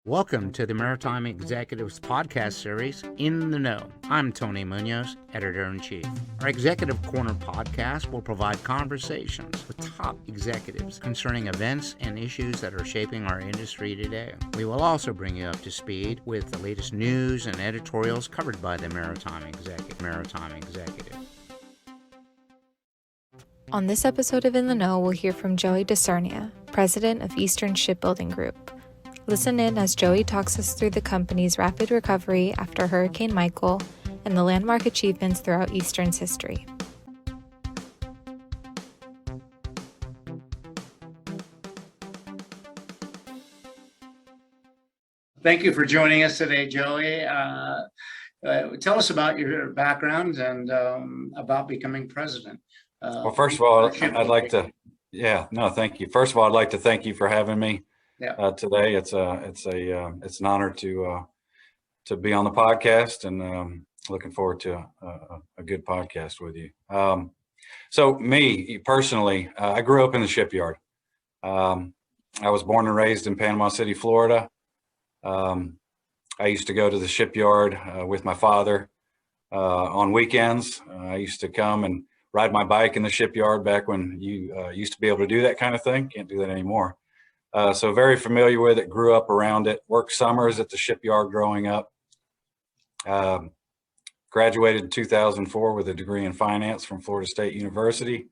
Welcome to the Maritime Executives podcast series, In the Know. I'm Tony Munoz, Editor-in-Chief. Our Executive Corner podcast will provide conversations with top executives concerning events and issues that are shaping our industry today. We will also bring you up to speed with the latest news and editorials covered by the Maritime Executive. On this episode of In the Know, we'll hear from Joey Disternow, President of Eastern Shipbuilding Group. Listen in as Joey talks us through the company's rapid recovery after Hurricane Michael and the landmark achievements throughout Eastern's history. Thank you for joining us today, Joey. Tell us about your background and about becoming president. Well, first of all, I'd like to, thank you. First of all, I'd like to thank you for having me. Today. It's an honor to be on the podcast, and looking forward to a good podcast with you. So me personally, I grew up in the shipyard. I was born and raised in Panama City, Florida. I used to go to the shipyard with my father on weekends. I used to come and ride my bike in the shipyard back when you used to be able to do that kind of thing. Can't do that anymore. So very familiar with it, grew up around it, worked summers at the shipyard growing up. Graduated in 2004 with a degree in finance from Florida State University.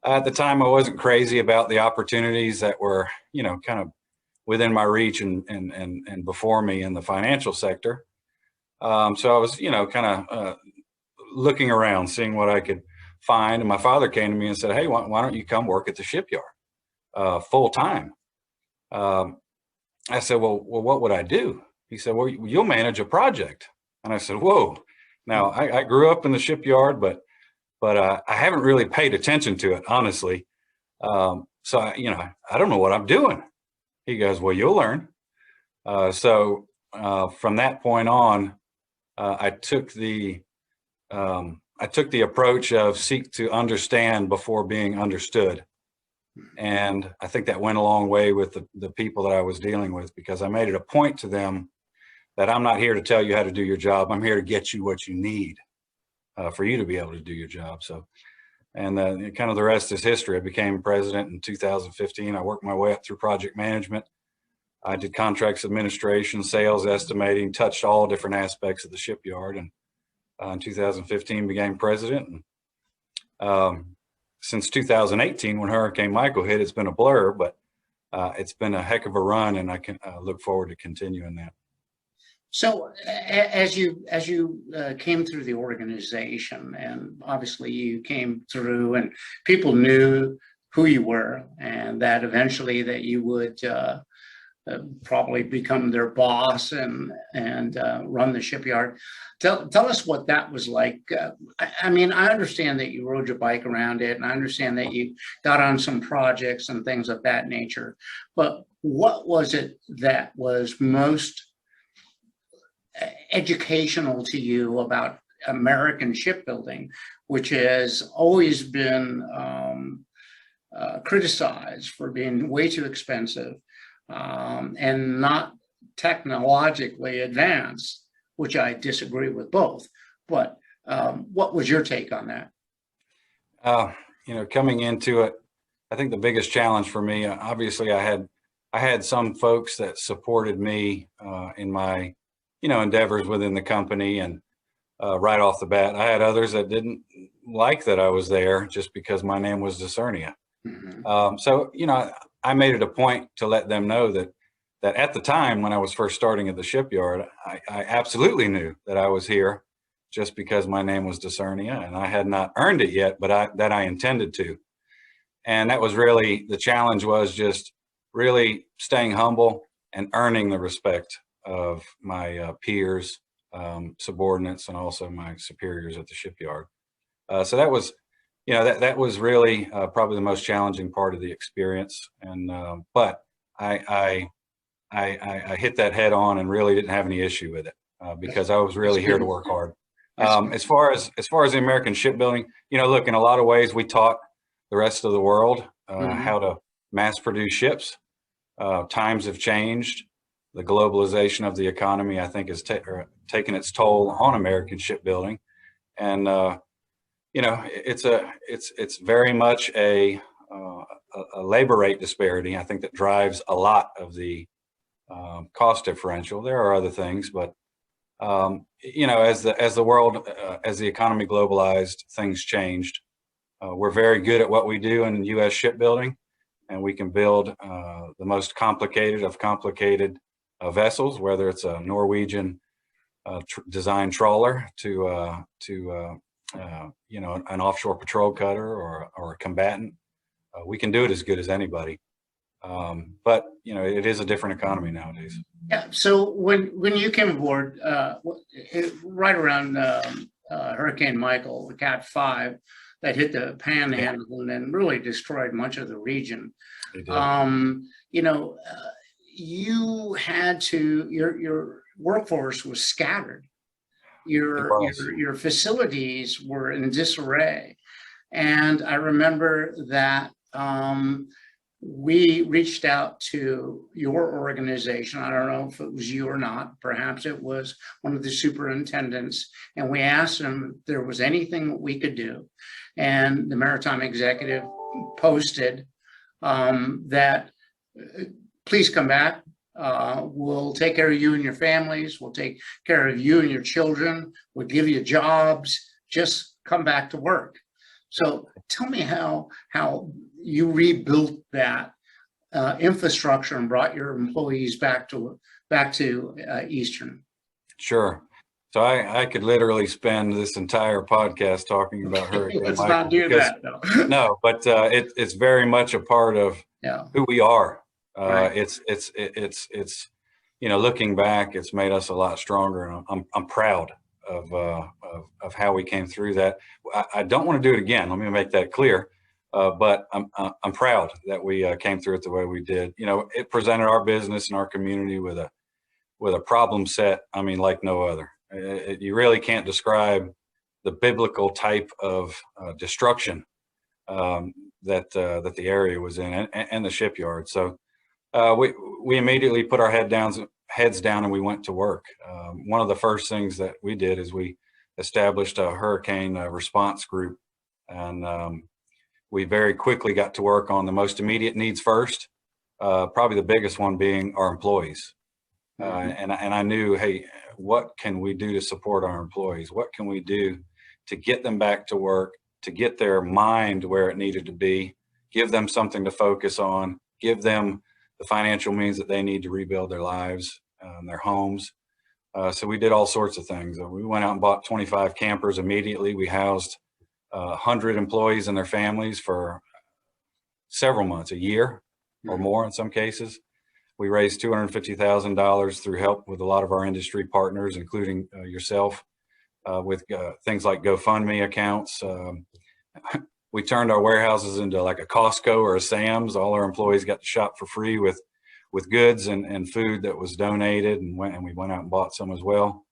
At the time, I wasn't crazy about the opportunities that were, kind of within my reach and before me in the financial sector. So I was, kind of looking around, seeing what I could find. And my father came to me and said, "Hey, why don't you come work at the shipyard full time?" I said, well, what would I do? He said, well, you'll manage a project. And I said, whoa. Now I grew up in the shipyard, but I haven't really paid attention to it, honestly. So I don't know what I'm doing. He goes, well, you'll learn. So from that point on, I took the approach of seek to understand before being understood. And I think that went a long way with the people that I was dealing with, because I made it a point to them that I'm not here to tell you how to do your job. I'm here to get you what you need for you to be able to do your job. So, and kind of the rest is history. I became president in 2015. I worked my way up through project management. I did contracts administration, sales, estimating, touched all different aspects of the shipyard. And in 2015 became president. And, since 2018, when Hurricane Michael hit, it's been a blur, but it's been a heck of a run, and I can look forward to continuing that. So as you came through the organization, and obviously you came through and people knew who you were, and that eventually that you would probably become their boss and run the shipyard. Tell us what that was like. I mean, I understand that you rode your bike around it, and I understand that you got on some projects and things of that nature. But what was it that was most educational to you about American shipbuilding, which has always been criticized for being way too expensive and not technologically advanced, which I disagree with both. But what was your take on that? Coming into it, I think the biggest challenge for me, obviously I had some folks that supported me in my, endeavors within the company. And right off the bat, I had others that didn't like that I was there just because my name was Disternow. Mm-hmm. So, I made it a point to let them know that at the time when I was first starting at the shipyard, I absolutely knew that I was here just because my name was Disternow, and I had not earned it yet, but that I intended to. And that was really, the challenge was just really staying humble and earning the respect of my peers, subordinates, and also my superiors at the shipyard. So that was, that was really probably the most challenging part of the experience. And but I hit that head on and really didn't have any issue with it because I was really here to work hard. As far as the American shipbuilding, look, in a lot of ways we taught the rest of the world how to mass produce ships. Times have changed. the globalization of the economy, I think, has taken its toll on American shipbuilding. And, it's very much a labor rate disparity, I think, that drives a lot of the cost differential. There are other things, but as the world, as the economy globalized, things changed. We're very good at what we do in U.S. shipbuilding, and we can build the most complicated of complicated vessels, whether it's a Norwegian design trawler to an offshore patrol cutter or a combatant. We can do it as good as anybody. But it is a different economy nowadays. Yeah. So when you came aboard, right around Hurricane Michael, the Cat 5, that hit the Panhandle and then really destroyed much of the region. You had to, your workforce was scattered. Your facilities were in disarray. And I remember that we reached out to your organization. I don't know if it was you or not. Perhaps it was one of the superintendents. And we asked them if there was anything that we could do. And the Maritime executive posted that, please come back. We'll take care of you and your families. We'll take care of you and your children. We'll give you jobs. Just come back to work. So tell me how you rebuilt that infrastructure and brought your employees back to Eastern. Sure. So I could literally spend this entire podcast talking about Hurricane Let's Michael. not do that, though. No, but it's very much a part of who we are. Right. It's looking back, it's made us a lot stronger, and I'm proud of how we came through that. I don't want to do it again. Let me make that clear. But I'm proud that we came through it the way we did. It presented our business and our community with a problem set, like no other. You really can't describe the biblical type of destruction that the area was in, and the shipyard. So we immediately put our heads down and we went to work. One of the first things that we did is we established a hurricane response group, and we very quickly got to work on the most immediate needs first, probably the biggest one being our employees. And I knew, hey, what can we do to support our employees? What can we do to get them back to work, to get their mind where it needed to be, give them something to focus on, give them the financial means that they need to rebuild their lives, their homes. So we did all sorts of things. We went out and bought 25 campers immediately. We housed 100 employees and their families for several months, a year or more in some cases. We raised $250,000 through help with a lot of our industry partners, including yourself, with things like GoFundMe accounts. We turned our warehouses into like a Costco or a Sam's. All our employees got to shop for free with goods and food that was donated, and we went out and bought some as well.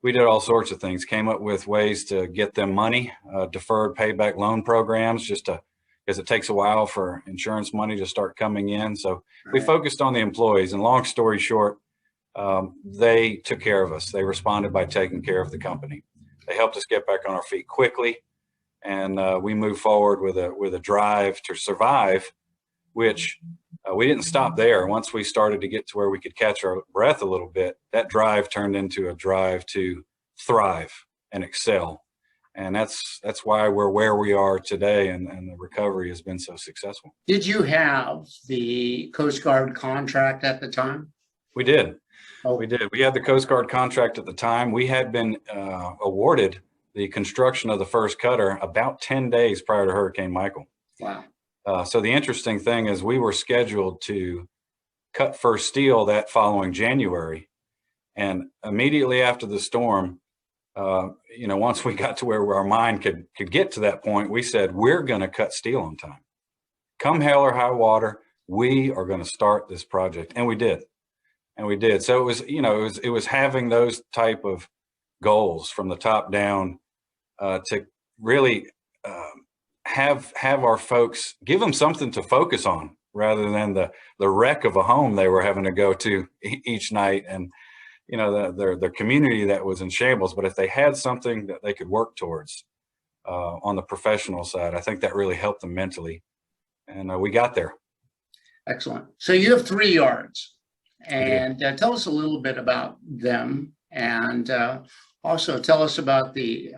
We did all sorts of things, came up with ways to get them money, deferred payback loan programs, because it takes a while for insurance money to start coming in. So we focused on the employees, and long story short, they took care of us. They responded by taking care of the company. They helped us get back on our feet quickly. And we moved forward with a drive to survive, which we didn't stop there. Once we started to get to where we could catch our breath a little bit, that drive turned into a drive to thrive and excel. And that's why we're where we are today, and the recovery has been so successful. Did you have the Coast Guard contract at the time? We did. Oh. We did. We had the Coast Guard contract at the time. We had been awarded the construction of the first cutter about 10 days prior to Hurricane Michael. Wow. So the interesting thing is we were scheduled to cut first steel that following January. And immediately after the storm, once we got to where our mind could get to that point, we said, we're going to cut steel on time. Come hell or high water, we are going to start this project. And we did. So it was, it was having those type of goals from the top down to really have our folks, give them something to focus on rather than the wreck of a home they were having to go to each night, and their community that was in shambles. But if they had something that they could work towards on the professional side, I think that really helped them mentally, and we got there. Excellent. So you have 3 yards, and tell us a little bit about them, and also tell us about the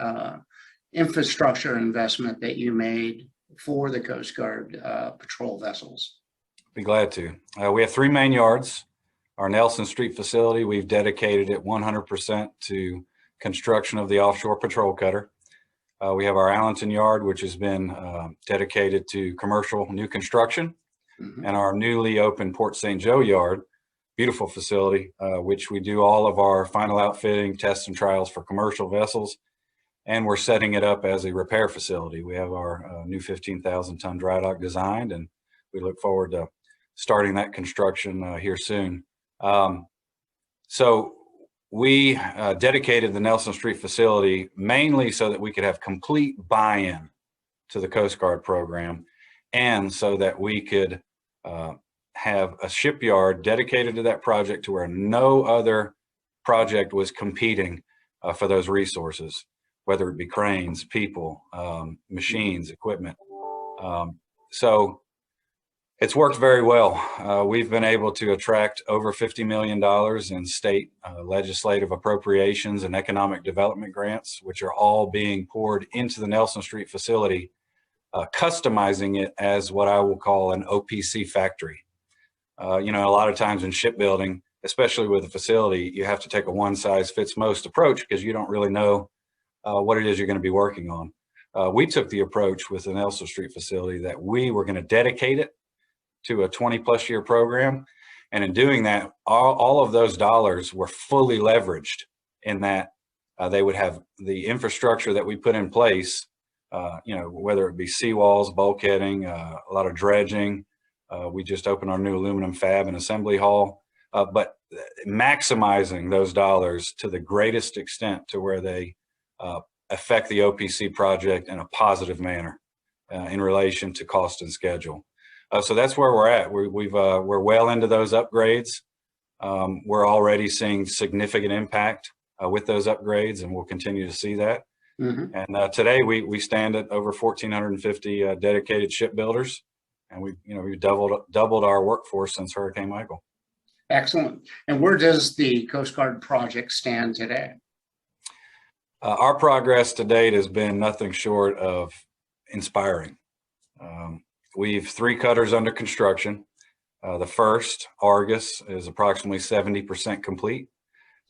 infrastructure investment that you made for the Coast Guard patrol vessels. Be glad to. We have 3 main yards. Our Nelson Street facility, we've dedicated it 100% to construction of the offshore patrol cutter. We have our Allenton yard, which has been dedicated to commercial new construction, and our newly opened Port St. Joe yard, beautiful facility, which we do all of our final outfitting, tests, and trials for commercial vessels. And we're setting it up as a repair facility. We have our new 15,000-ton dry dock designed, and we look forward to starting that construction here soon. So we dedicated the Nelson Street facility mainly so that we could have complete buy-in to the Coast Guard program, and so that we could have a shipyard dedicated to that project to where no other project was competing for those resources, whether it be cranes, people, machines, equipment. So it's worked very well. We've been able to attract over $50 million in state legislative appropriations and economic development grants, which are all being poured into the Nelson Street facility, customizing it as what I will call an OPC factory. A lot of times in shipbuilding, especially with a facility, you have to take a one-size-fits-most approach because you don't really know what it is you're going to be working on. We took the approach with the Nelson Street facility that we were going to dedicate it to a 20-plus year program. And in doing that, all of those dollars were fully leveraged in that they would have the infrastructure that we put in place, whether it be seawalls, bulkheading, a lot of dredging. We just opened our new aluminum fab and assembly hall, but maximizing those dollars to the greatest extent to where they affect the OPC project in a positive manner in relation to cost and schedule. So that's where we're at. We're well into those upgrades. We're already seeing significant impact with those upgrades, and we'll continue to see that. And today we stand at over 1,450 dedicated shipbuilders, and we've doubled our workforce since Hurricane Michael. Excellent. And where does the Coast Guard project stand today? Our progress to date has been nothing short of inspiring. We've 3 cutters under construction. The first, Argus, is approximately 70% complete.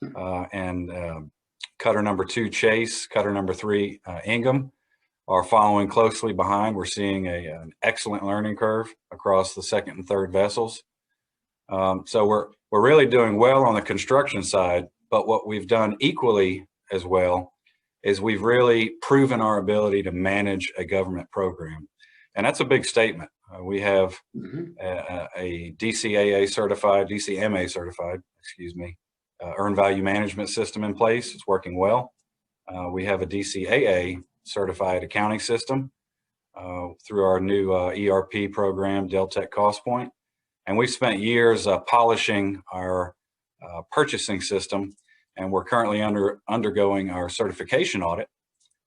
And cutter number 2, Chase, cutter number 3, Ingham, are following closely behind. We're seeing an excellent learning curve across the second and third vessels. So we're really doing well on the construction side, but what we've done equally as well is we've really proven our ability to manage a government program. And that's a big statement. We have a DCMA certified, earned value management system in place. It's working well. We have a DCAA certified accounting system through our new ERP program, Deltec CostPoint. And we've spent years polishing our purchasing system, and we're currently undergoing our certification audit.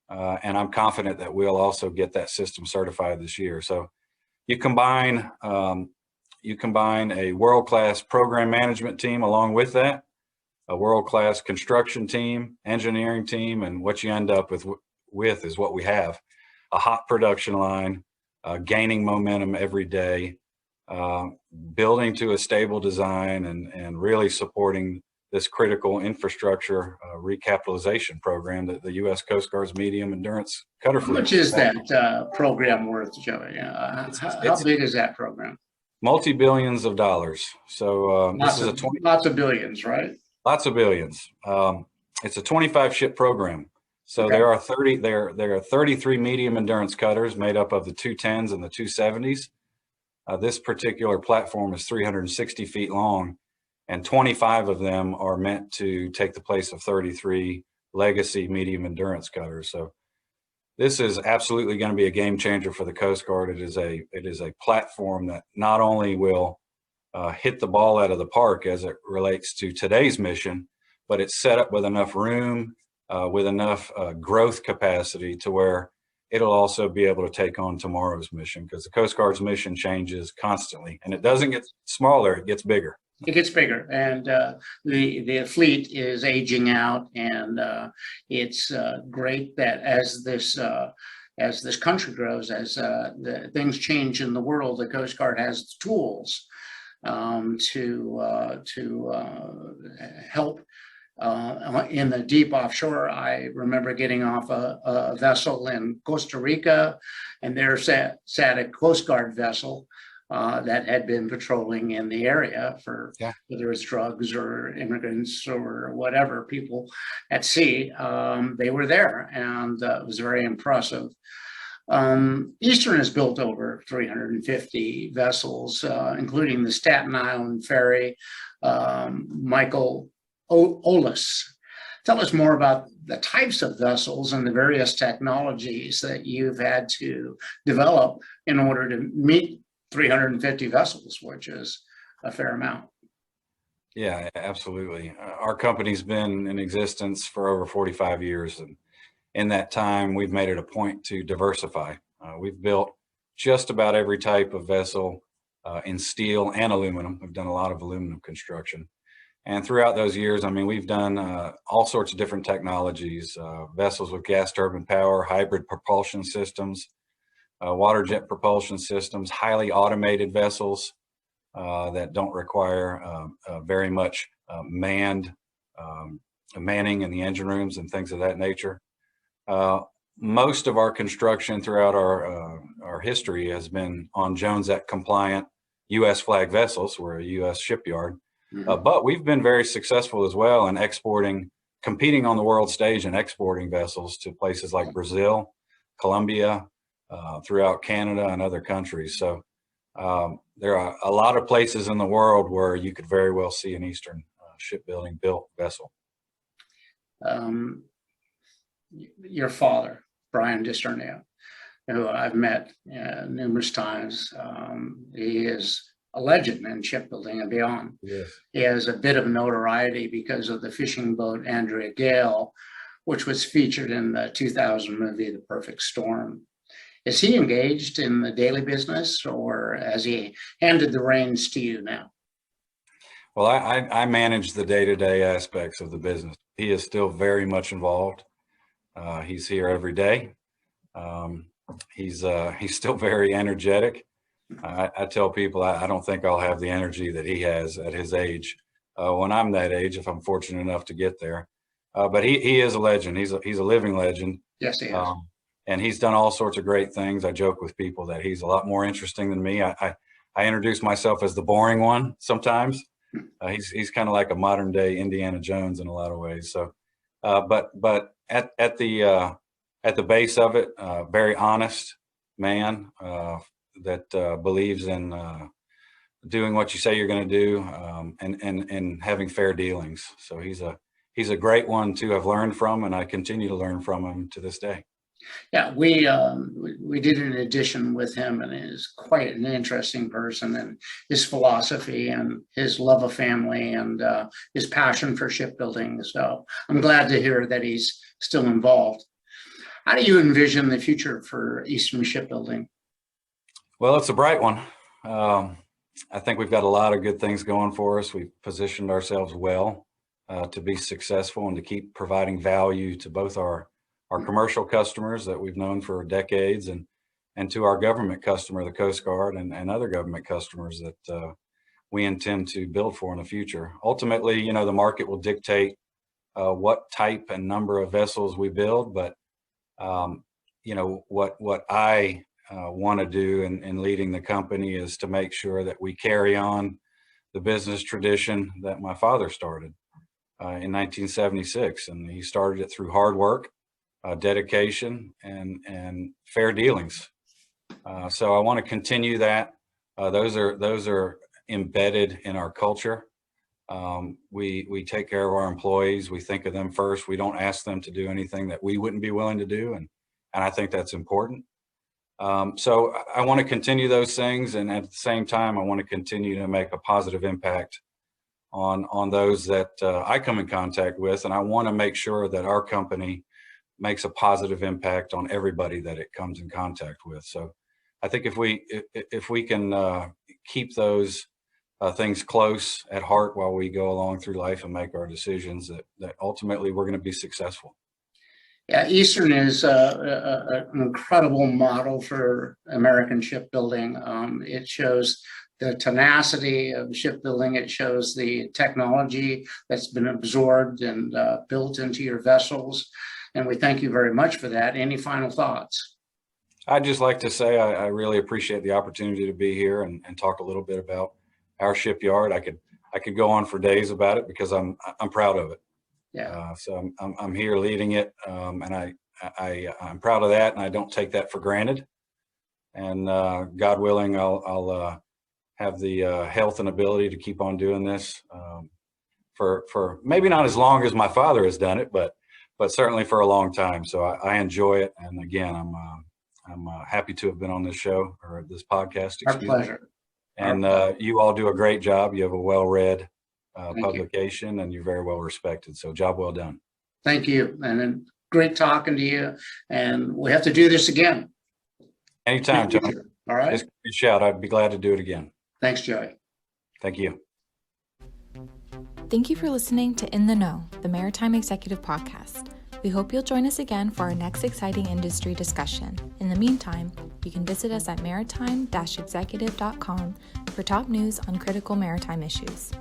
And I'm confident that we'll also get that system certified this year. So you combine a world-class program management team along with that, a world-class construction team, engineering team, and what you end up with is what we have: a hot production line, gaining momentum every day, building to a stable design, and really supporting this critical infrastructure recapitalization program that the U.S. Coast Guard's medium endurance cutter fleet. How much is that program worth, Joey? How big is that program? Multi-billions of dollars. So lots of billions, right? Lots of billions. It's a 25-ship program. So there are 33 medium endurance cutters made up of the 210s and the 270s. This particular platform is 360 feet long, and 25 of them are meant to take the place of 33 legacy medium endurance cutters. So this is absolutely going to be a game changer for the Coast Guard. It is a platform that not only will hit the ball out of the park as it relates to today's mission, but it's set up with enough room, with enough growth capacity to where it'll also be able to take on tomorrow's mission, because the Coast Guard's mission changes constantly, and it doesn't get smaller, it gets bigger. It gets bigger, and the fleet is aging out, and it's great that as this country grows, as the things change in the world, the Coast Guard has the tools to help in the deep offshore. I remember getting off a vessel in Costa Rica, and there sat a Coast Guard vessel that had been patrolling in the area for whether it's drugs or immigrants or whatever, people at sea. They were there, and it was very impressive. Eastern has built over 350 vessels, including the Staten Island ferry, Michael Ollis. Tell us more about the types of vessels and the various technologies that you've had to develop in order to meet 350 vessels, which is a fair amount. Yeah, absolutely. Our company's been in existence for over 45 years. And in that time, we've made it a point to diversify. We've built just about every type of vessel in steel and aluminum. We've done a lot of aluminum construction. And throughout those years, I mean, we've done all sorts of different technologies, vessels with gas turbine power, hybrid propulsion systems, water jet propulsion systems, highly automated vessels that don't require very much manning in the engine rooms and things of that nature. Most of our construction throughout our history has been on Jones Act compliant U.S. flag vessels. We're a U.S. shipyard. But we've been very successful as well in exporting, competing on the world stage and exporting vessels to places like Brazil, Colombia, throughout Canada and other countries. So there are a lot of places in the world where you could very well see an Eastern Shipbuilding built vessel. Your father, Brian Disternow, who I've met numerous times, he is a legend in shipbuilding and beyond. Yes. He has a bit of notoriety because of the fishing boat Andrea Gale, which was featured in the 2000 movie, The Perfect Storm. Is he engaged in the daily business, or has he handed the reins to you now? Well, I manage the day-to-day aspects of the business. He is still very much involved. He's here every day. He's still very energetic. I tell people I don't think I'll have the energy that he has at his age when I'm that age, if I'm fortunate enough to get there. But he is a legend. He's a living legend. Yes, he is. And he's done all sorts of great things. I joke with people that he's a lot more interesting than me. I introduce myself as the boring one sometimes. He's kind of like a modern day Indiana Jones in a lot of ways. So, but at the base of it, very honest man that believes in doing what you say you're going to do, and having fair dealings. So he's a great one to have learned from, and I continue to learn from him to this day. Yeah, we did an edition with him, and he's quite an interesting person, and his philosophy and his love of family and his passion for shipbuilding. So I'm glad to hear that he's still involved. How do you envision the future for Eastern Shipbuilding? Well, it's a bright one. I think we've got a lot of good things going for us. We've positioned ourselves well to be successful and to keep providing value to both our commercial customers that we've known for decades, and to our government customer, the Coast Guard, and other government customers that we intend to build for in the future. Ultimately, you know, the market will dictate what type and number of vessels we build, but you know, what I want to do in leading the company is to make sure that we carry on the business tradition that my father started in 1976, and he started it through hard work, dedication, and fair dealings. So I want to continue that. Those are embedded in our culture. We take care of our employees. We think of them first. We don't ask them to do anything that we wouldn't be willing to do. And and I think that's important. So I want to continue those things, and at the same time, I want to continue to make a positive impact on those that I come in contact with, and I want to make sure that our company makes a positive impact on everybody that it comes in contact with. So I think if we can keep those things close at heart while we go along through life and make our decisions, that ultimately we're going to be successful. Yeah, Eastern is an incredible model for American shipbuilding. It shows the tenacity of shipbuilding. It shows the technology that's been absorbed and built into your vessels. And we thank you very much for that. Any final thoughts? I'd just like to say I really appreciate the opportunity to be here and talk a little bit about our shipyard. I could go on for days about it because I'm proud of it. Yeah. So I'm here leading it, and I'm proud of that, and I don't take that for granted. And God willing, I'll have the health and ability to keep on doing this for maybe not as long as my father has done it, but certainly for a long time. So I enjoy it, and again, I'm happy to have been on this show or this podcast. Our pleasure. And you all do a great job. You have a well-read publication, and you're very well respected. So job well done. Thank you. And great talking to you. And we have to do this again. Anytime, Tony. All right. Just give me a shout. I'd be glad to do it again. Thanks, Joey. Thank you. Thank you for listening to In the Know, the Maritime Executive Podcast. We hope you'll join us again for our next exciting industry discussion. In the meantime, you can visit us at maritime-executive.com for top news on critical maritime issues.